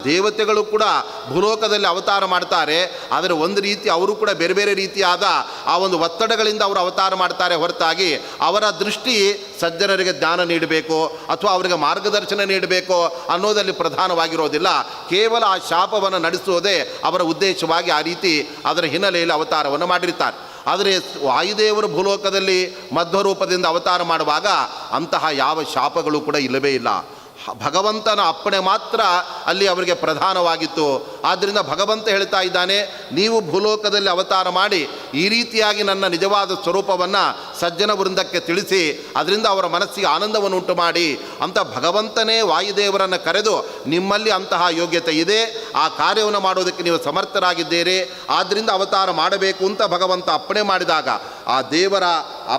ದೇವತೆಗಳು ಕೂಡ ಭೂಲೋಕದಲ್ಲಿ ಅವತಾರ ಮಾಡ್ತಾರೆ. ಆದರೆ ಒಂದು ರೀತಿ ಅವರು ಕೂಡ ಬೇರೆ ಬೇರೆ ರೀತಿಯಾದ ಆ ಒಂದು ಒತ್ತಡಗಳಿಂದ ಅವರು ಅವತಾರ ಮಾಡ್ತಾರೆ ಹೊರತಾಗಿ ಅವರ ದೃಷ್ಟಿ ಸಜ್ಜನರಿಗೆ ಜ್ಞಾನ ನೀಡಬೇಕು ಅಥವಾ ಅವರಿಗೆ ಮಾರ್ಗದರ್ಶನ ನೀಡಬೇಕು ಅನ್ನೋದಲ್ಲಿ ಪ್ರಧಾನವಾಗಿರೋದಿಲ್ಲ. ಕೇವಲ ಆ ಶಾಪವನ್ನು ನಡೆಸುವುದೇ ಅವರ ಉದ್ದೇಶವಾಗಿ ಆ ರೀತಿ ಅದರ ಹಿನ್ನೆಲೆಯಲ್ಲಿ ಅವತಾರವನ್ನು ಮಾಡಿರ್ತಾರೆ. ಆದರೆ ವಾಯುದೇವರು ಭೂಲೋಕದಲ್ಲಿ ಮಧ್ವರೂಪದಿಂದ ಅವತಾರ ಮಾಡುವಾಗ ಅಂತಹ ಯಾವ ಶಾಪಗಳು ಕೂಡ ಇಲ್ಲವೇ ಇಲ್ಲ. ಭಗವಂತನ ಅಪ್ಪಣೆ ಮಾತ್ರ ಅಲ್ಲಿ ಅವರಿಗೆ ಪ್ರಧಾನವಾಗಿತ್ತು. ಆದ್ದರಿಂದ ಭಗವಂತ ಹೇಳ್ತಾ ಇದ್ದಾನೆ, ನೀವು ಭೂಲೋಕದಲ್ಲಿ ಅವತಾರ ಮಾಡಿ ಈ ರೀತಿಯಾಗಿ ನನ್ನ ನಿಜವಾದ ಸ್ವರೂಪವನ್ನು ಸಜ್ಜನ ವೃಂದಕ್ಕೆ ತಿಳಿಸಿ ಅದರಿಂದ ಅವರ ಮನಸ್ಸಿಗೆ ಆನಂದವನ್ನು ಉಂಟು ಮಾಡಿ ಅಂತ ಭಗವಂತನೇ ವಾಯುದೇವರನ್ನು ಕರೆದು ನಿಮ್ಮಲ್ಲಿ ಅಂತಹ ಯೋಗ್ಯತೆ ಇದೆ, ಆ ಕಾರ್ಯವನ್ನು ಮಾಡೋದಕ್ಕೆ ನೀವು ಸಮರ್ಥರಾಗಿದ್ದೀರಿ, ಆದ್ದರಿಂದ ಅವತಾರ ಮಾಡಬೇಕು ಅಂತ ಭಗವಂತ ಅಪ್ಪಣೆ ಮಾಡಿದಾಗ ಆ ದೇವರ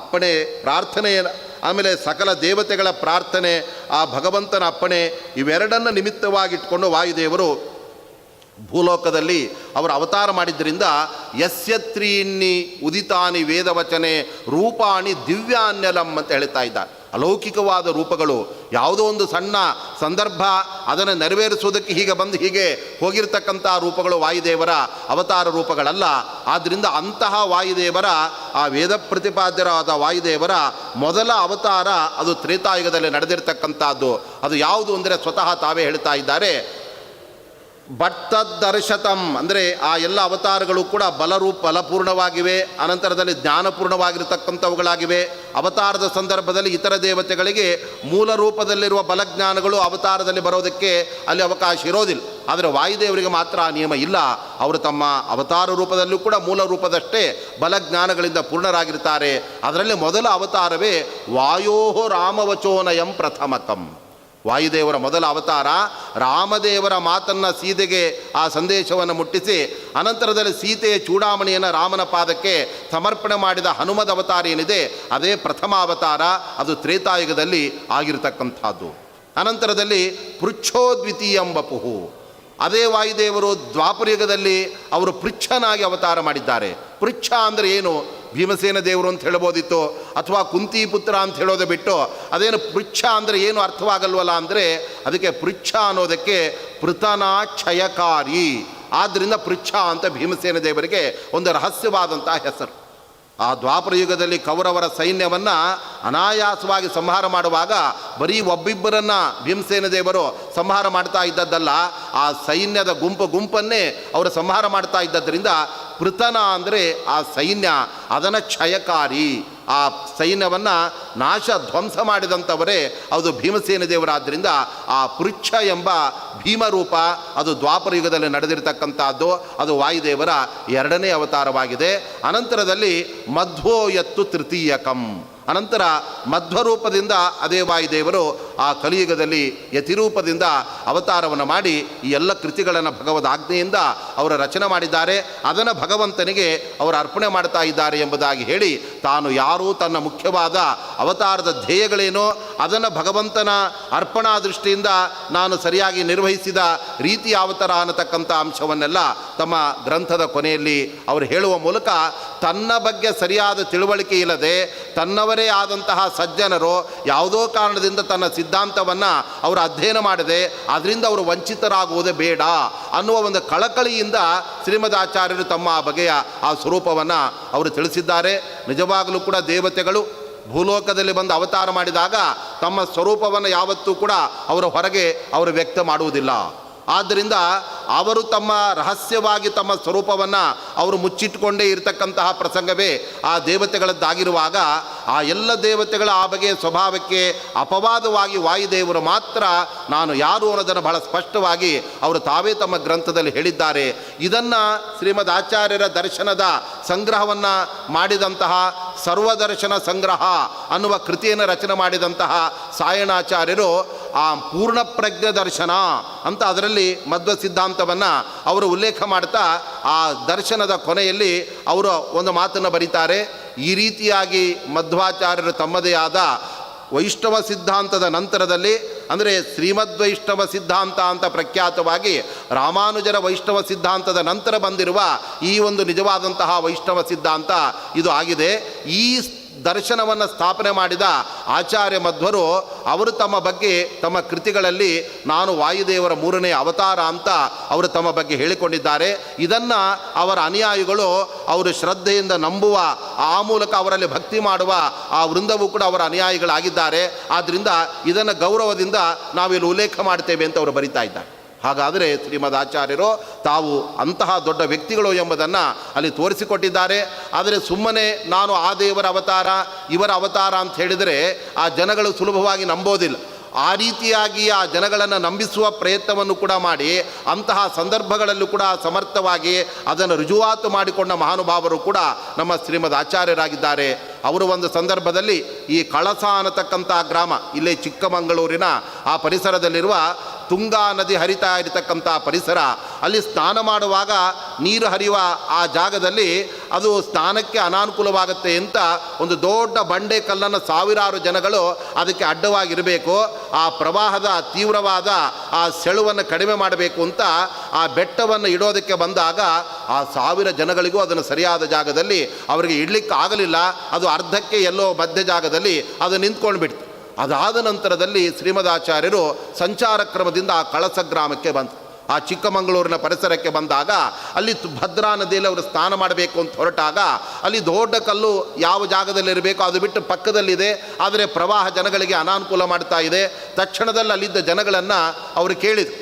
ಅಪ್ಪಣೆ ಪ್ರಾರ್ಥನೆಯ ಆಮೇಲೆ ಸಕಲ ದೇವತೆಗಳ ಪ್ರಾರ್ಥನೆ, ಆ ಭಗವಂತನ ಅಪ್ಪಣೆ ಇವೆರಡನ್ನು ನಿಮಿತ್ತವಾಗಿಟ್ಕೊಂಡು ವಾಯುದೇವರು ಭೂಲೋಕದಲ್ಲಿ ಅವರು ಅವತಾರ ಮಾಡಿದ್ದರಿಂದ ಯಸ್ಯತ್ರೀನ್ನಿ ಉದಿತಾನಿ ವೇದವಚನೆ ರೂಪಾಣಿ ದಿವ್ಯಾನ್ಯಲಂ ಅಂತ ಹೇಳ್ತಾ ಇದ್ದಾರೆ. ಅಲೌಕಿಕವಾದ ರೂಪಗಳು, ಯಾವುದೋ ಒಂದು ಸಣ್ಣ ಸಂದರ್ಭ ಅದನ್ನು ನೆರವೇರಿಸುವುದಕ್ಕೆ ಹೀಗೆ ಬಂದು ಹೀಗೆ ಹೋಗಿರ್ತಕ್ಕಂಥ ರೂಪಗಳು ವಾಯುದೇವರ ಅವತಾರ ರೂಪಗಳಲ್ಲ. ಆದ್ದರಿಂದ ಅಂತಹ ವಾಯುದೇವರ ಆ ವೇದ ಪ್ರತಿಪಾದ್ಯರಾದ ವಾಯುದೇವರ ಮೊದಲ ಅವತಾರ ಅದು ತ್ರೇತಾಯುಗದಲ್ಲಿ ನಡೆದಿರ್ತಕ್ಕಂಥದ್ದು. ಅದು ಯಾವುದು ಅಂದರೆ ಸ್ವತಃ ತಾವೇ ಹೇಳ್ತಾ ಇದ್ದಾರೆ, ಭಟ್ಟದರ್ಶತಂ ಅಂದರೆ ಆ ಎಲ್ಲ ಅವತಾರಗಳು ಕೂಡ ಬಲಪೂರ್ಣವಾಗಿವೆ, ಅನಂತರದಲ್ಲಿ ಜ್ಞಾನಪೂರ್ಣವಾಗಿರತಕ್ಕಂಥವುಗಳಾಗಿವೆ. ಅವತಾರದ ಸಂದರ್ಭದಲ್ಲಿ ಇತರ ದೇವತೆಗಳಿಗೆ ಮೂಲ ರೂಪದಲ್ಲಿರುವ ಬಲಜ್ಞಾನಗಳು ಅವತಾರದಲ್ಲಿ ಬರೋದಕ್ಕೆ ಅಲ್ಲಿ ಅವಕಾಶ ಇರೋದಿಲ್ಲ. ಆದರೆ ವಾಯುದೇವರಿಗೆ ಮಾತ್ರ ಆ ನಿಯಮ ಇಲ್ಲ. ಅವರು ತಮ್ಮ ಅವತಾರ ರೂಪದಲ್ಲೂ ಕೂಡ ಮೂಲ ರೂಪದಷ್ಟೇ ಬಲಜ್ಞಾನಗಳಿಂದ ಪೂರ್ಣರಾಗಿರ್ತಾರೆ. ಅದರಲ್ಲಿ ಮೊದಲ ಅವತಾರವೇ ವಾಯೋ ರಾಮವಚೋನಯಂ ಪ್ರಥಮಕಂ. ವಾಯುದೇವರ ಮೊದಲ ಅವತಾರ ರಾಮದೇವರ ಮಾತನ್ನು ಸೀತೆಗೆ ಆ ಸಂದೇಶವನ್ನು ಮುಟ್ಟಿಸಿ ಅನಂತರದಲ್ಲಿ ಸೀತೆಯ ಚೂಡಾಮಣಿಯನ್ನು ರಾಮನ ಪಾದಕ್ಕೆ ಸಮರ್ಪಣೆ ಮಾಡಿದ ಹನುಮದ ಅವತಾರ ಏನಿದೆ ಅದೇ ಪ್ರಥಮ ಅವತಾರ. ಅದು ತ್ರೇತಾಯುಗದಲ್ಲಿ ಆಗಿರತಕ್ಕಂಥದ್ದು. ಅನಂತರದಲ್ಲಿ ಪೃಚ್ಛೋದ್ವಿತೀಯಂ ವಪುಃ, ಅದೇ ವಾಯುದೇವರು ದ್ವಾಪರಯುಗದಲ್ಲಿ ಅವರು ಪೃಚ್ಛನಾಗಿ ಅವತಾರ ಮಾಡಿದ್ದಾರೆ. ಪೃಚ್ಛ ಅಂದರೆ ಏನು? ಭೀಮಸೇನ ದೇವರು ಅಂತ ಹೇಳ್ಬೋದಿತ್ತು, ಅಥವಾ ಕುಂತಿ ಪುತ್ರ ಅಂತ ಹೇಳೋದು ಬಿಟ್ಟು ಅದೇನು ಪೃಚ್ಛ ಅಂದರೆ ಏನು ಅರ್ಥವಾಗಲ್ವಲ್ಲ ಅಂದರೆ ಅದಕ್ಕೆ ಪೃಚ್ಛ ಅನ್ನೋದಕ್ಕೆ ಪೃತನಾಕ್ಷಯಕಾರಿ. ಆದ್ದರಿಂದ ಪೃಚ್ಛ ಅಂತ ಭೀಮಸೇನ ದೇವರಿಗೆ ಒಂದು ರಹಸ್ಯವಾದಂಥ ಹೆಸರು. ಆ ದ್ವಾಪರ ಯುಗದಲ್ಲಿ ಕೌರವರ ಸೈನ್ಯವನ್ನು ಅನಾಯಾಸವಾಗಿ ಸಂಹಾರ ಮಾಡುವಾಗ ಬರೀ ಒಬ್ಬಿಬ್ಬರನ್ನು ಭೀಮಸೇನ ದೇವರು ಸಂಹಾರ ಮಾಡ್ತಾ ಇದ್ದದ್ದಲ್ಲ, ಆ ಸೈನ್ಯದ ಗುಂಪನ್ನೇ ಅವರು ಸಂಹಾರ ಮಾಡ್ತಾ ಇದ್ದದ್ರಿಂದ ಪೃತನ ಅಂದರೆ ಆ ಸೈನ್ಯ, ಅದನ್ನು ಕ್ಷಯಕಾರಿ, ಆ ಸೈನ್ಯವನ್ನು ಧ್ವಂಸ ಮಾಡಿದಂಥವರೇ ಅದು ಭೀಮಸೇನ ದೇವರಾದ್ದರಿಂದ ಆ ಪೃಚ್ಛ ಎಂಬ ಭೀಮರೂಪ ಅದು ದ್ವಾಪರ ಯುಗದಲ್ಲಿ ನಡೆದಿರತಕ್ಕಂಥದ್ದು. ಅದು ವಾಯುದೇವರ ಎರಡನೇ ಅವತಾರವಾಗಿದೆ. ಅನಂತರದಲ್ಲಿ ಮಧ್ವೋ ಯತ್ತು ತೃತೀಯಕಂ, ಅನಂತರ ಮಧ್ವರೂಪದಿಂದ ಅದೇ ವಾಯುದೇವರು ಆ ಕಲಿಯುಗದಲ್ಲಿ ಯತಿರೂಪದಿಂದ ಅವತಾರವನ್ನು ಮಾಡಿ ಈ ಎಲ್ಲ ಕೃತಿಗಳನ್ನು ಭಗವದ್ ಆಜ್ಞೆಯಿಂದ ಅವರ ರಚನೆ ಮಾಡಿದ್ದಾರೆ. ಅದನ್ನು ಭಗವಂತನಿಗೆ ಅವರು ಅರ್ಪಣೆ ಮಾಡ್ತಾ ಇದ್ದಾರೆ ಎಂಬುದಾಗಿ ಹೇಳಿ ತಾನು ಯಾರು, ತನ್ನ ಮುಖ್ಯವಾದ ಅವತಾರದ ಧ್ಯೇಯಗಳೇನೋ ಅದನ್ನು ಭಗವಂತನ ಅರ್ಪಣಾ ದೃಷ್ಟಿಯಿಂದ ನಾನು ಸರಿಯಾಗಿ ನಿರ್ವಹಿಸಿದ ರೀತಿ ಅವತಾರ ಅನ್ನತಕ್ಕಂಥ ಅಂಶವನ್ನೆಲ್ಲ ತಮ್ಮ ಗ್ರಂಥದ ಕೊನೆಯಲ್ಲಿ ಅವರು ಹೇಳುವ ಮೂಲಕ ತನ್ನ ಬಗ್ಗೆ ಸರಿಯಾದ ತಿಳುವಳಿಕೆ ಇಲ್ಲದೆ ತನ್ನವರೇ ಆದಂತಹ ಸಜ್ಜನರು ಯಾವುದೋ ಕಾರಣದಿಂದ ತನ್ನ ಸಿದ್ಧಾಂತವನ್ನು ಅವರು ಅಧ್ಯಯನ ಮಾಡದೆ ಅದರಿಂದ ಅವರು ವಂಚಿತರಾಗುವುದೇ ಬೇಡ ಅನ್ನುವ ಒಂದು ಕಳಕಳಿಯಿಂದ ಶ್ರೀಮದ್ ಆಚಾರ್ಯರು ತಮ್ಮ ಆ ಬಗೆಯ ಆ ಸ್ವರೂಪವನ್ನು ಅವರು ತಿಳಿಸಿದ್ದಾರೆ. ನಿಜವಾಗಲೂ ಕೂಡ ದೇವತೆಗಳು ಭೂಲೋಕದಲ್ಲಿ ಬಂದು ಅವತಾರ ಮಾಡಿದಾಗ ತಮ್ಮ ಸ್ವರೂಪವನ್ನು ಯಾವತ್ತೂ ಕೂಡ ಅವರ ಹೊರಗೆ ಅವರು ವ್ಯಕ್ತ ಮಾಡುವುದಿಲ್ಲ. ಆದ್ದರಿಂದ ಅವರು ತಮ್ಮ ರಹಸ್ಯವಾಗಿ ತಮ್ಮ ಸ್ವರೂಪವನ್ನು ಅವರು ಮುಚ್ಚಿಟ್ಟುಕೊಂಡೇ ಇರತಕ್ಕಂತಹ ಪ್ರಸಂಗವೇ ಆ ದೇವತೆಗಳದ್ದಾಗಿರುವಾಗ ಆ ಎಲ್ಲ ದೇವತೆಗಳ ಆ ಬಗೆಯ ಸ್ವಭಾವಕ್ಕೆ ಅಪವಾದವಾಗಿ ವಾಯುದೇವರು ಮಾತ್ರ ನಾನು ಯಾರು ಅನ್ನೋದನ್ನು ಬಹಳ ಸ್ಪಷ್ಟವಾಗಿ ಅವರು ತಾವೇ ತಮ್ಮ ಗ್ರಂಥದಲ್ಲಿ ಹೇಳಿದ್ದಾರೆ. ಇದನ್ನು ಶ್ರೀಮದ್ ಆಚಾರ್ಯರ ದರ್ಶನದ ಸಂಗ್ರಹವನ್ನು ಮಾಡಿದಂತಹ ಸರ್ವದರ್ಶನ ಸಂಗ್ರಹ ಅನ್ನುವ ಕೃತಿಯನ್ನು ರಚನೆ ಮಾಡಿದಂತಹ ಸಾಯಣಾಚಾರ್ಯರು ಆ ಪೂರ್ಣಪ್ರಜ್ಞ ದರ್ಶನ ಅಂತ ಅದರಲ್ಲಿ ಮಧ್ವ ಸಿದ್ಧಾಂತವನ್ನು ಅವರು ಉಲ್ಲೇಖ ಮಾಡ್ತಾ ಆ ದರ್ಶನದ ಕೊನೆಯಲ್ಲಿ ಅವರು ಒಂದು ಮಾತನ್ನು ಬರೀತಾರೆ. ಈ ರೀತಿಯಾಗಿ ಮಧ್ವಾಚಾರ್ಯರು ತಮ್ಮದೇ ಆದ ವೈಷ್ಣವ ಸಿದ್ಧಾಂತದ ನಂತರದಲ್ಲಿ ಅಂದರೆ ಶ್ರೀಮದ್ವೈಷ್ಣವ ಸಿದ್ಧಾಂತ ಅಂತ ಪ್ರಖ್ಯಾತವಾಗಿ ರಾಮಾನುಜರ ವೈಷ್ಣವ ಸಿದ್ಧಾಂತದ ನಂತರ ಬಂದಿರುವ ಈ ಒಂದು ನಿಜವಾದಂತಹ ವೈಷ್ಣವ ಸಿದ್ಧಾಂತ ಇದು ಆಗಿದೆ. ಈ ದರ್ಶನವನ್ನು ಸ್ಥಾಪನೆ ಮಾಡಿದ ಆಚಾರ್ಯ ಮಧ್ವರು ಅವರು ತಮ್ಮ ಬಗ್ಗೆ ತಮ್ಮ ಕೃತಿಗಳಲ್ಲಿ ನಾನು ವಾಯುದೇವರ 3ನೇ ಅವತಾರ ಅಂತ ಅವರು ತಮ್ಮ ಬಗ್ಗೆ ಹೇಳಿಕೊಂಡಿದ್ದಾರೆ. ಇದನ್ನು ಅವರ ಅನುಯಾಯಿಗಳು ಅವರು ಶ್ರದ್ಧೆಯಿಂದ ನಂಬುವ, ಆ ಮೂಲಕ ಅವರಲ್ಲಿ ಭಕ್ತಿ ಮಾಡುವ ಆ ವೃಂದವೂ ಕೂಡ ಅವರ ಅನುಯಾಯಿಗಳಾಗಿದ್ದಾರೆ. ಆದ್ದರಿಂದ ಇದನ್ನು ಗೌರವದಿಂದ ನಾವಿಲ್ಲಿ ಉಲ್ಲೇಖ ಮಾಡ್ತೇವೆ ಅಂತ ಅವರು ಬರಿತಾ ಇದ್ದಾರೆ. ಹಾಗಾದರೆ ಶ್ರೀಮದ್ ಆಚಾರ್ಯರು ತಾವು ಅಂತಹ ದೊಡ್ಡ ವ್ಯಕ್ತಿಗಳು ಎಂಬುದನ್ನು ಅಲ್ಲಿ ತೋರಿಸಿಕೊಟ್ಟಿದ್ದಾರೆ. ಆದರೆ ಸುಮ್ಮನೆ ನಾನು ಆ ದೇವರ ಅವತಾರ ಇವರ ಅವತಾರ ಅಂತ ಹೇಳಿದರೆ ಆ ಜನಗಳು ಸುಲಭವಾಗಿ ನಂಬೋದಿಲ್ಲ. ಆ ರೀತಿಯಾಗಿ ಆ ಜನಗಳನ್ನು ನಂಬಿಸುವ ಪ್ರಯತ್ನವನ್ನು ಕೂಡ ಮಾಡಿ ಅಂತಹ ಸಂದರ್ಭಗಳಲ್ಲೂ ಕೂಡ ಸಮರ್ಥವಾಗಿ ಅದನ್ನು ರುಜುವಾತು ಮಾಡಿಕೊಂಡ ಮಹಾನುಭಾವರು ಕೂಡ ನಮ್ಮ ಶ್ರೀಮದ್ ಆಚಾರ್ಯರಾಗಿದ್ದಾರೆ. ಅವರು ಒಂದು ಸಂದರ್ಭದಲ್ಲಿ ಈ ಕಳಸ ಅನ್ನತಕ್ಕಂಥ ಗ್ರಾಮ, ಇಲ್ಲೇ ಚಿಕ್ಕಮಗಳೂರಿನ ಆ ಪರಿಸರದಲ್ಲಿರುವ ತುಂಗಾ ನದಿ ಹರಿತಾ ಇರತಕ್ಕಂಥ ಪರಿಸರ, ಅಲ್ಲಿ ಸ್ನಾನ ಮಾಡುವಾಗ ನೀರು ಹರಿಯುವ ಆ ಜಾಗದಲ್ಲಿ ಅದು ಸ್ನಾನಕ್ಕೆ ಅನಾನುಕೂಲವಾಗುತ್ತೆ ಅಂತ ಒಂದು ದೊಡ್ಡ ಬಂಡೆ ಕಲ್ಲನ್ನು ಸಾವಿರಾರು ಜನಗಳು ಅದಕ್ಕೆ ಅಡ್ಡವಾಗಿರಬೇಕು, ಆ ಪ್ರವಾಹದ ತೀವ್ರವಾದ ಆ ಸೆಳುವನ್ನು ಕಡಿಮೆ ಮಾಡಬೇಕು ಅಂತ ಆ ಬೆಟ್ಟವನ್ನು ಇಡೋದಕ್ಕೆ ಬಂದಾಗ ಆ 1000 ಜನಗಳಿಗೂ ಅದನ್ನು ಸರಿಯಾದ ಜಾಗದಲ್ಲಿ ಅವರಿಗೆ ಇಡಲಿಕ್ಕೆ ಆಗಲಿಲ್ಲ. ಅದು ಅರ್ಧಕ್ಕೆ ಎಲ್ಲೋ ಮಧ್ಯ ಜಾಗದಲ್ಲಿ ಅದು ನಿಂತ್ಕೊಂಡು ಬಿಡ್ತು. ಅದಾದ ನಂತರದಲ್ಲಿ ಶ್ರೀಮದಾಚಾರ್ಯರು ಸಂಚಾರ ಕ್ರಮದಿಂದ ಆ ಕಳಸ ಗ್ರಾಮಕ್ಕೆ ಬಂತು. ಆ ಚಿಕ್ಕಮಗಳೂರಿನ ಪರಿಸರಕ್ಕೆ ಬಂದಾಗ ಅಲ್ಲಿ ಭದ್ರಾ ನದಿಯಲ್ಲಿ ಅವರು ಸ್ನಾನ ಮಾಡಬೇಕು ಅಂತ ಹೊರಟಾಗ ಅಲ್ಲಿ ದೊಡ್ಡ ಕಲ್ಲು ಯಾವ ಜಾಗದಲ್ಲಿರಬೇಕು ಅದು ಬಿಟ್ಟು ಪಕ್ಕದಲ್ಲಿದೆ, ಆದರೆ ಪ್ರವಾಹ ಜನಗಳಿಗೆ ಅನಾನುಕೂಲ ಮಾಡ್ತಾ ಇದೆ. ತಕ್ಷಣದಲ್ಲಿ ಅಲ್ಲಿದ್ದ ಜನಗಳನ್ನು ಅವರು ಕೇಳಿದರು,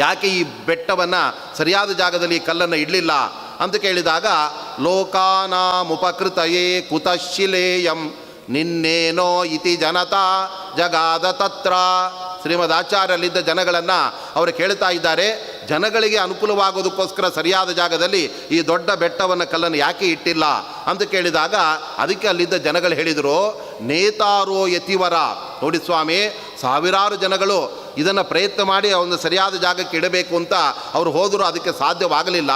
ಯಾಕೆ ಈ ಬೆಟ್ಟವನ್ನು ಸರಿಯಾದ ಜಾಗದಲ್ಲಿ ಈ ಕಲ್ಲನ್ನು ಇಡಲಿಲ್ಲ ಅಂತ ಕೇಳಿದಾಗ, ಲೋಕಾನಾಮುಪಕೃತಯೇ ಕುತಶಿಲೇಯಂ ನಿನ್ನೇನೋ ಇತಿ ಜನತಾ ಜಗಾದ ತತ್ರ. ಶ್ರೀಮದ್ ಆಚಾರ್ಯಲ್ಲಿದ್ದ ಜನಗಳನ್ನು ಅವರು ಕೇಳ್ತಾ ಇದ್ದಾರೆ, ಜನಗಳಿಗೆ ಅನುಕೂಲವಾಗೋದಕ್ಕೋಸ್ಕರ ಸರಿಯಾದ ಜಾಗದಲ್ಲಿ ಈ ದೊಡ್ಡ ಬೆಟ್ಟವನ್ನು ಕಲ್ಲನ್ನು ಯಾಕೆ ಇಟ್ಟಿಲ್ಲ ಅಂತ ಕೇಳಿದಾಗ ಅದಕ್ಕೆ ಅಲ್ಲಿದ್ದ ಜನಗಳು ಹೇಳಿದರು, ನೇತಾರೋ ಯತಿವರ. ನೋಡಿ ಸ್ವಾಮಿ, ಸಾವಿರಾರು ಜನಗಳು ಇದನ್ನು ಪ್ರಯತ್ನ ಮಾಡಿ ಒಂದು ಸರಿಯಾದ ಜಾಗಕ್ಕೆ ಇಡಬೇಕು ಅಂತ ಅವರು ಹೋದರೂ ಅದಕ್ಕೆ ಸಾಧ್ಯವಾಗಲಿಲ್ಲ.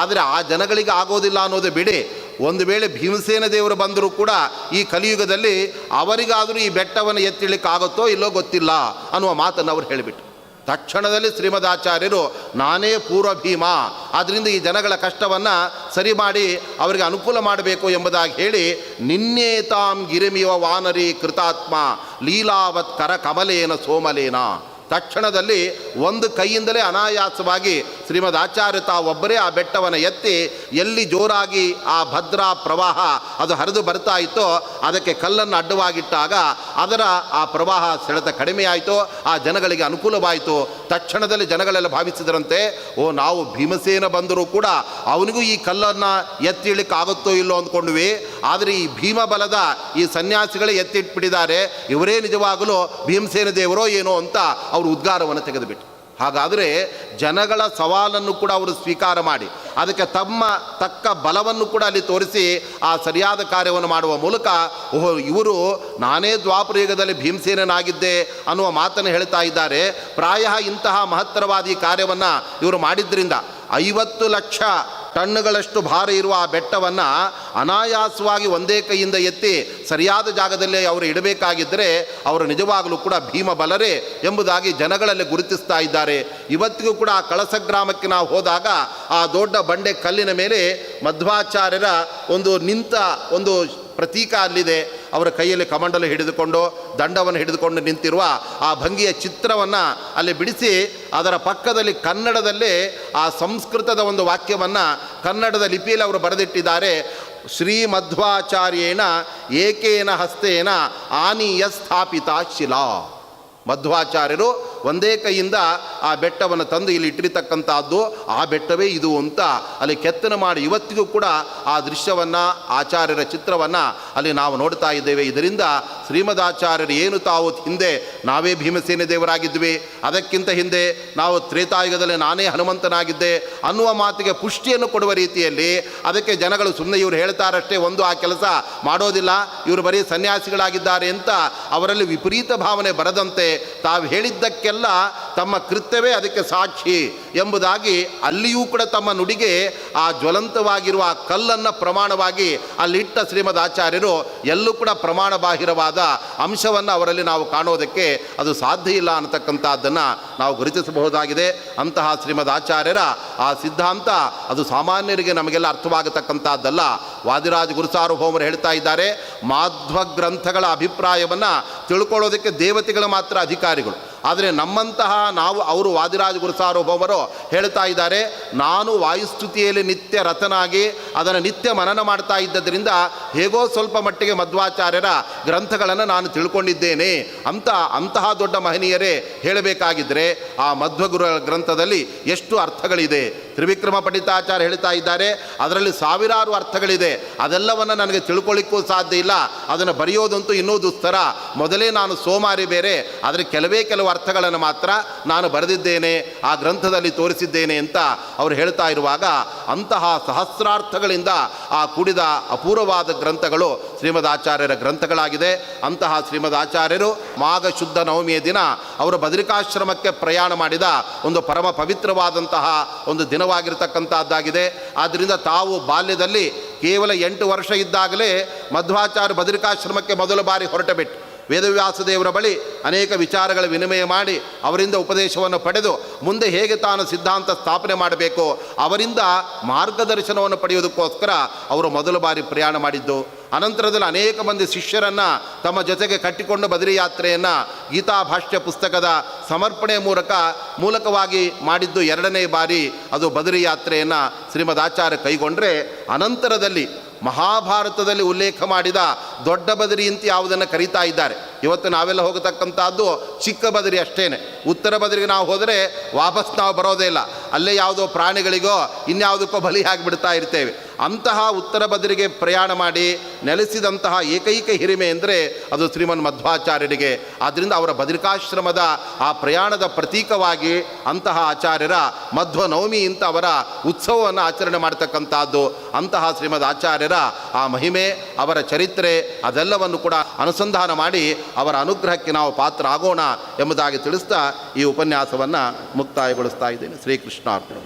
ಆದರೆ ಆ ಜನಗಳಿಗೆ ಆಗೋದಿಲ್ಲ ಅನ್ನೋದು ಬಿಡಿ, ಒಂದು ವೇಳೆ ಭೀಮಸೇನ ದೇವರು ಬಂದರೂ ಕೂಡ ಈ ಕಲಿಯುಗದಲ್ಲಿ ಅವರಿಗಾದರೂ ಈ ಬೆಟ್ಟವನ್ನು ಎತ್ತಿಳಿಕ್ಕಾಗುತ್ತೋ ಇಲ್ಲೋ ಗೊತ್ತಿಲ್ಲ ಅನ್ನುವ ಮಾತನ್ನು ಅವರು ಹೇಳಿಬಿಟ್ಟು ತಕ್ಷಣದಲ್ಲಿ ಶ್ರೀಮದಾಚಾರ್ಯರು ನಾನೇ ಪೂರ್ವ ಭೀಮ, ಆದ್ದರಿಂದ ಈ ಜನಗಳ ಕಷ್ಟವನ್ನು ಸರಿ ಮಾಡಿ ಅವರಿಗೆ ಅನುಕೂಲ ಮಾಡಬೇಕು ಎಂಬುದಾಗಿ ಹೇಳಿ, ನಿನ್ನೇತಾಂ ಗಿರಿಮಿವ ವಾನರಿ ಕೃತಾತ್ಮ ಲೀಲಾವತ್ ಕರ ಕಮಲೇನ ಸೋಮಲೇನ. ತಕ್ಷಣದಲ್ಲಿ ಒಂದು ಕೈಯಿಂದಲೇ ಅನಾಯಾಸವಾಗಿ ಶ್ರೀಮದ್ ಆಚಾರ್ಯ ತಾವೊಬ್ಬರೇ ಆ ಬೆಟ್ಟವನ್ನು ಎತ್ತಿ ಎಲ್ಲಿ ಜೋರಾಗಿ ಆ ಭದ್ರಾ ಪ್ರವಾಹ ಅದು ಹರಿದು ಬರ್ತಾ ಇತ್ತೋ ಅದಕ್ಕೆ ಕಲ್ಲನ್ನು ಅಡ್ಡವಾಗಿಟ್ಟಾಗ ಅದರ ಆ ಪ್ರವಾಹ ಸೆಳೆತ ಕಡಿಮೆಯಾಯಿತು, ಆ ಜನಗಳಿಗೆ ಅನುಕೂಲವಾಯಿತು. ತಕ್ಷಣದಲ್ಲಿ ಜನಗಳೆಲ್ಲ ಭಾವಿಸಿದರಂತೆ, ಓ ನಾವು ಭೀಮಸೇನ ಬಂದರೂ ಕೂಡ ಅವನಿಗೂ ಈ ಕಲ್ಲನ್ನು ಎತ್ತಿಳಿಕ್ಕೆ ಆಗುತ್ತೋ ಇಲ್ಲೋ ಅಂದ್ಕೊಂಡ್ವಿ, ಆದರೆ ಈ ಭೀಮ ಬಲದ ಈ ಸನ್ಯಾಸಿಗಳೇ ಎತ್ತಿಟ್ಬಿಟ್ಟಿದ್ದಾರೆ, ಇವರೇ ನಿಜವಾಗಲೂ ಭೀಮಸೇನ ದೇವರೋ ಏನೋ ಅಂತ ಅವರು ಉದ್ಗಾರವನ್ನು ತೆಗೆದುಬಿಟ್ಟು. ಹಾಗಾದರೆ ಜನಗಳ ಸವಾಲನ್ನು ಕೂಡ ಅವರು ಸ್ವೀಕಾರ ಮಾಡಿ ಅದಕ್ಕೆ ತಮ್ಮ ತಕ್ಕ ಬಲವನ್ನು ಕೂಡ ಅಲ್ಲಿ ತೋರಿಸಿ ಆ ಸರಿಯಾದ ಕಾರ್ಯವನ್ನು ಮಾಡುವ ಮೂಲಕ, ಓಹೋ ಇವರು ನಾನೇ ದ್ವಾಪರಯುಗದಲ್ಲಿ ಭೀಮಸೇನನಾಗಿದ್ದೆ ಅನ್ನುವ ಮಾತನ್ನು ಹೇಳ್ತಾ ಇದ್ದಾರೆ. ಪ್ರಾಯ ಇಂತಹ ಮಹತ್ತರವಾದ ಈ ಕಾರ್ಯವನ್ನು ಇವರು ಮಾಡಿದ್ದರಿಂದ 50 ಲಕ್ಷ ಟನ್ನುಗಳಷ್ಟು ಭಾರ ಇರುವ ಆ ಬೆಟ್ಟವನ್ನು ಅನಾಯಾಸವಾಗಿ ಒಂದೇ ಕೈಯಿಂದ ಎತ್ತಿ ಸರಿಯಾದ ಜಾಗದಲ್ಲೇ ಅವರು ಇಡಬೇಕಾಗಿದ್ದರೆ ಅವರು ನಿಜವಾಗಲೂ ಕೂಡ ಭೀಮ ಬಲರೇ ಎಂಬುದಾಗಿ ಜನಗಳಲ್ಲಿ ಗುರುತಿಸ್ತಾ ಇದ್ದಾರೆ. ಇವತ್ತಿಗೂ ಕೂಡ ಆ ಕಳಸ ಗ್ರಾಮಕ್ಕೆ ನಾವು ಹೋದಾಗ ಆ ದೊಡ್ಡ ಬಂಡೆ ಕಲ್ಲಿನ ಮೇಲೆ ಮಧ್ವಾಚಾರ್ಯರ ಒಂದು ನಿಂತ ಒಂದು ಪ್ರತೀಕ ಅಲ್ಲಿದೆ. ಅವರ ಕೈಯಲ್ಲಿ ಕಮಂಡಲು ಹಿಡಿದುಕೊಂಡು ದಂಡವನ್ನು ಹಿಡಿದುಕೊಂಡು ನಿಂತಿರುವ ಆ ಭಂಗಿಯ ಚಿತ್ರವನ್ನು ಅಲ್ಲಿ ಬಿಡಿಸಿ ಅದರ ಪಕ್ಕದಲ್ಲಿ ಕನ್ನಡದಲ್ಲೇ ಆ ಸಂಸ್ಕೃತದ ಒಂದು ವಾಕ್ಯವನ್ನು ಕನ್ನಡದ ಲಿಪಿಯಲ್ಲಿ ಅವರು ಬರೆದಿಟ್ಟಿದ್ದಾರೆ. ಶ್ರೀ ಮಧ್ವಾಚಾರ್ಯೇಣ ಏಕೇನ ಹಸ್ತೇನ ಆನೀಯ ಸ್ಥಾಪಿತ ಶಿಲಾ. ಮಧ್ವಾಚಾರ್ಯರು ಒಂದೇ ಕೈಯಿಂದ ಆ ಬೆಟ್ಟವನ್ನು ತಂದು ಇಲ್ಲಿ ಇಟ್ಟಿರ್ತಕ್ಕಂಥದ್ದು ಆ ಬೆಟ್ಟವೇ ಇದು ಅಂತ ಅಲ್ಲಿ ಕೆತ್ತನೆ ಮಾಡಿ ಇವತ್ತಿಗೂ ಕೂಡ ಆ ದೃಶ್ಯವನ್ನು ಆಚಾರ್ಯರ ಚಿತ್ರವನ್ನು ಅಲ್ಲಿ ನಾವು ನೋಡ್ತಾ ಇದ್ದೇವೆ. ಇದರಿಂದ ಶ್ರೀಮದಾಚಾರ್ಯರು ಏನು ತಾವು ಹಿಂದೆ ನಾವೇ ಭೀಮಸೇನ ದೇವರಾಗಿದ್ವಿ, ಅದಕ್ಕಿಂತ ಹಿಂದೆ ನಾವು ತ್ರೇತಾಯುಗದಲ್ಲಿ ನಾನೇ ಹನುಮಂತನಾಗಿದ್ದೆ ಅನ್ನುವ ಮಾತಿಗೆ ಪುಷ್ಟಿಯನ್ನು ಕೊಡುವ ರೀತಿಯಲ್ಲಿ ಅದಕ್ಕೆ ಜನಗಳು ಸುಮ್ಮನೆ ಇವರು ಹೇಳ್ತಾರಷ್ಟೇ, ಒಂದು ಆ ಕೆಲಸ ಮಾಡೋದಿಲ್ಲ, ಇವರು ಬರೀ ಸನ್ಯಾಸಿಗಳಾಗಿದ್ದಾರೆ ಅಂತ ಅವರಲ್ಲಿ ವಿಪರೀತ ಭಾವನೆ ಬರದಂತೆ ತಾವು ಹೇಳಿದ್ದಕ್ಕೆ ಅದಕ್ಕೆಲ್ಲ ತಮ್ಮ ಕೃತ್ಯವೇ ಅದಕ್ಕೆ ಸಾಕ್ಷಿ ಎಂಬುದಾಗಿ ಅಲ್ಲಿಯೂ ಕೂಡ ತಮ್ಮ ನುಡಿಗೆ ಆ ಜ್ವಲಂತವಾಗಿರುವ ಆ ಕಲ್ಲನ್ನು ಪ್ರಮಾಣವಾಗಿ ಅಲ್ಲಿಟ್ಟ ಶ್ರೀಮದ್ ಆಚಾರ್ಯರು ಎಲ್ಲೂ ಕೂಡ ಪ್ರಮಾಣ ಬಾಹಿರವಾದ ಅಂಶವನ್ನು ಅವರಲ್ಲಿ ನಾವು ಕಾಣೋದಕ್ಕೆ ಅದು ಸಾಧ್ಯ ಇಲ್ಲ ಅನ್ನತಕ್ಕಂಥದ್ದನ್ನು ನಾವು ಗುರುತಿಸಬಹುದಾಗಿದೆ. ಅಂತಹ ಶ್ರೀಮದ್ ಆಚಾರ್ಯರ ಆ ಸಿದ್ಧಾಂತ ಅದು ಸಾಮಾನ್ಯರಿಗೆ ನಮಗೆಲ್ಲ ಅರ್ಥವಾಗತಕ್ಕಂಥದ್ದಲ್ಲ. ವಾದಿರಾಜ ಗುರುಸಾರ್ವಭೌಮರು ಹೇಳ್ತಾ ಇದ್ದಾರೆ, ಮಾಧ್ವ ಗ್ರಂಥಗಳ ಅಭಿಪ್ರಾಯವನ್ನು ತಿಳ್ಕೊಳ್ಳೋದಕ್ಕೆ ದೇವತೆಗಳು ಮಾತ್ರ ಅಧಿಕಾರಿಗಳು. ಆದರೆ ನಮ್ಮಂತಹ ನಾವು ಅವರು ವಾದಿರಾಜ ಗುರುಸಾರ್ವಭೌಮರು ಹೇಳ್ತಾ ಇದ್ದಾರೆ, ನಾನು ವಾಯುಸ್ತುತಿಯಲ್ಲಿ ನಿತ್ಯ ರತನಾಗಿ ಅದನ್ನು ನಿತ್ಯ ಮನನ ಮಾಡ್ತಾ ಇದ್ದದರಿಂದ ಹೇಗೋ ಸ್ವಲ್ಪ ಮಟ್ಟಿಗೆ ಮಧ್ವಾಚಾರ್ಯರ ಗ್ರಂಥಗಳನ್ನು ನಾನು ತಿಳ್ಕೊಂಡಿದ್ದೇನೆ ಅಂತಹ ದೊಡ್ಡ ಮಹನೀಯರೇ ಹೇಳಬೇಕಾಗಿದ್ದರೆ ಆ ಮಧ್ವಗುರು ಗ್ರಂಥದಲ್ಲಿ ಎಷ್ಟು ಅರ್ಥಗಳಿದೆ. ತ್ರಿವಿಕ್ರಮ ಪಂಡಿತಾಚಾರ್ಯ ಹೇಳ್ತಾ ಇದ್ದಾರೆ, ಅದರಲ್ಲಿ ಸಾವಿರಾರು ಅರ್ಥಗಳಿದೆ, ಅದೆಲ್ಲವನ್ನು ನನಗೆ ತಿಳ್ಕೊಳ್ಳಿಕ್ಕೂ ಸಾಧ್ಯ ಇಲ್ಲ, ಅದನ್ನು ಬರೆಯೋದಂತೂ ಇನ್ನೂ ದುಸ್ತರ. ಮೊದಲೇ ನಾನು ಸೋಮಾರಿ ಬೇರೆ, ಆದರೆ ಕೆಲವು ಅರ್ಥಗಳನ್ನು ಮಾತ್ರ ನಾನು ಬರೆದಿದ್ದೇನೆ, ಆ ಗ್ರಂಥದಲ್ಲಿ ತೋರಿಸಿದ್ದೇನೆ ಅಂತ ಅವರು ಹೇಳ್ತಾ ಇರುವಾಗ, ಅಂತಹ ಸಹಸ್ರಾರ್ಥಗಳಿಂದ ಆ ಕೂಡಿದ ಅಪೂರ್ವವಾದ ಗ್ರಂಥಗಳು ಶ್ರೀಮದ್ ಆಚಾರ್ಯರ ಗ್ರಂಥಗಳಾಗಿದೆ. ಅಂತಹ ಶ್ರೀಮದ್ ಆಚಾರ್ಯರು ಮಾಘ ಶುದ್ಧ ನವಮಿಯ ದಿನ ಅವರು ಬದರಿಕಾಶ್ರಮಕ್ಕೆ ಪ್ರಯಾಣ ಮಾಡಿದ ಒಂದು ಪರಮ ಪವಿತ್ರವಾದಂತಹ ಒಂದು ದಿನವಾಗಿರ್ತಕ್ಕಂಥದ್ದಾಗಿದೆ. ಆದ್ದರಿಂದ ತಾವು ಬಾಲ್ಯದಲ್ಲಿ ಕೇವಲ 8 ವರ್ಷ ಇದ್ದಾಗಲೇ ಮಧ್ವಾಚಾರ್ಯ ಬದರಿಕಾಶ್ರಮಕ್ಕೆ ಮೊದಲ ಬಾರಿ ಹೊರಟಬಿಟ್ಟು ವೇದವ್ಯಾಸ ದೇವರ ಬಳಿ ಅನೇಕ ವಿಚಾರಗಳ ವಿನಿಮಯ ಮಾಡಿ ಅವರಿಂದ ಉಪದೇಶವನ್ನು ಪಡೆದು ಮುಂದೆ ಹೇಗೆ ತಾನು ಸಿದ್ಧಾಂತ ಸ್ಥಾಪನೆ ಮಾಡಬೇಕು ಅವರಿಂದ ಮಾರ್ಗದರ್ಶನವನ್ನು ಪಡೆಯುವುದಕ್ಕೋಸ್ಕರ ಅವರು ಮೊದಲ ಬಾರಿ ಪ್ರಯಾಣ ಮಾಡಿದ್ದು. ಅನಂತರದಲ್ಲಿ ಅನೇಕ ಮಂದಿ ಶಿಷ್ಯರನ್ನು ತಮ್ಮ ಜೊತೆಗೆ ಕಟ್ಟಿಕೊಂಡು ಬದರಿ ಯಾತ್ರೆಯನ್ನು ಗೀತಾ ಭಾಷ್ಯ ಪುಸ್ತಕದ ಸಮರ್ಪಣೆ ಮೂಲಕವಾಗಿ ಮಾಡಿದ್ದು 2ನೇ ಬಾರಿ ಅದು ಬದರಿ ಯಾತ್ರೆಯನ್ನು ಶ್ರೀಮದ್ ಆಚಾರ್ಯ ಕೈಗೊಂಡ್ರೆ, ಅನಂತರದಲ್ಲಿ ಮಹಾಭಾರತದಲ್ಲಿ ಉಲ್ಲೇಖ ಮಾಡಿದ ದೊಡ್ಡ ಬದರಿ ಅಂತ ಯಾವುದನ್ನು ಕರೀತಾ ಇದ್ದಾರೆ. ಇವತ್ತು ನಾವೆಲ್ಲ ಹೋಗತಕ್ಕಂಥದ್ದು ಚಿಕ್ಕ ಬದರಿ ಅಷ್ಟೇ. ಉತ್ತರ ಬದರಿಗೆ ನಾವು ಹೋದರೆ ವಾಪಸ್ ನಾವು ಬರೋದೇ ಇಲ್ಲ, ಅಲ್ಲೇ ಯಾವುದೋ ಪ್ರಾಣಿಗಳಿಗೋ ಇನ್ಯಾವುದಕ್ಕೋ ಬಲಿಯಾಗಿಬಿಡ್ತಾ ಇರ್ತೇವೆ. ಅಂತಹ ಉತ್ತರ ಬದರಿಗೆ ಪ್ರಯಾಣ ಮಾಡಿ ನೆಲೆಸಿದಂತಹ ಏಕೈಕ ಹಿರಿಮೆ ಅಂದರೆ ಅದು ಶ್ರೀಮನ್ ಮಧ್ವಾಚಾರ್ಯರಿಗೆ. ಆದ್ದರಿಂದ ಅವರ ಬದರಿಕಾಶ್ರಮದ ಆ ಪ್ರಯಾಣದ ಪ್ರತೀಕವಾಗಿ ಅಂತಹ ಆಚಾರ್ಯರ ಮಧ್ವ ನವಮಿ ಅಂತ ಅವರ ಉತ್ಸವವನ್ನು ಆಚರಣೆ ಮಾಡ್ತಕ್ಕಂಥದ್ದು. ಅಂತಹ ಶ್ರೀಮದ್ ಆಚಾರ್ಯರ ಆ ಮಹಿಮೆ, ಅವರ ಚರಿತ್ರೆ ಅದೆಲ್ಲವನ್ನು ಕೂಡ ಅನುಸಂಧಾನ ಮಾಡಿ ಅವರ ಅನುಗ್ರಹಕ್ಕೆ ನಾವು ಪಾತ್ರ ಆಗೋಣ ಎಂಬುದಾಗಿ ತಿಳಿಸ್ತಾ ಈ ಉಪನ್ಯಾಸವನ್ನು ಮುಕ್ತಾಯಗೊಳಿಸ್ತಾ ಇದ್ದೇನೆ. ಶ್ರೀಕೃಷ್ಣಾರ್ಪಣ.